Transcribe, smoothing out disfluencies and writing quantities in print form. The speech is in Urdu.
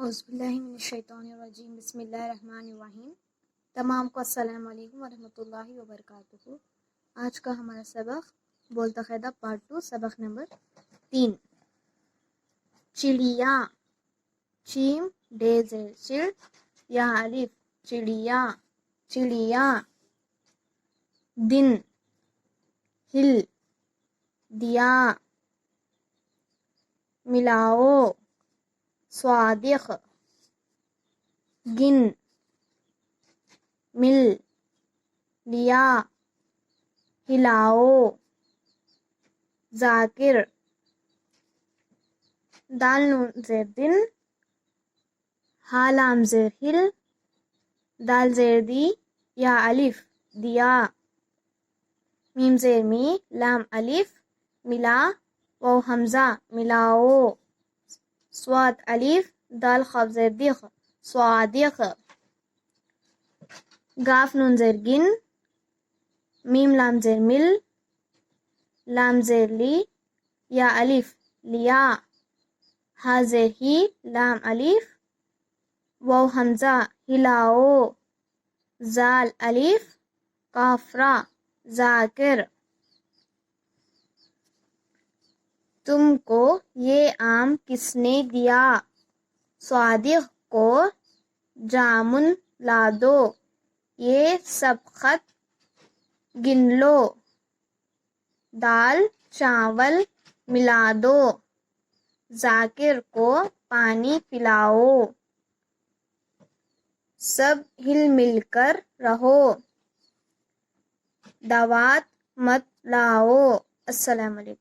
اعوذ باللہ من الشیطان الرجیم، بسم اللہ الرحمن الرحیم۔ تمام کو السلام علیکم ورحمۃ اللہ وبرکاتہ۔ آج کا ہمارا سبق بولتا قاعدہ پارٹ 2، سبق نمبر 3۔ چڑیا، چیم ڈیزر چڑ یا الف چڑیا چڑیا۔ دن، ہل دیا۔ ملاؤ، صادق۔ گن، مل لیا۔ ہلاؤ، ذاکر۔ دال نون زیر دن، ہا لام زیر ہل، دال زیر دی یا الف دیا۔ میم زیر می، لام الف ملا، واو حمزہ ملاؤ۔ صاد الف، دال خاء زیر دخ صادق۔ گاف نون زیر گن، میم لام زیر مل، لام زیر لی یا الف لیا۔ ہا زیر ہی، لام الف واو حمزہ ہلاؤ۔ زال الف قاف را ذاکر۔ تم کو یہ آم کس نے دیا؟ صادق کو جامن لا دو، یہ سب خط گن لو۔ دال چاول ملا دو، ذاکر کو پانی پلاؤ۔ سب ہل مل کر رہو، دوات مت لاؤ۔ السلام علیکم۔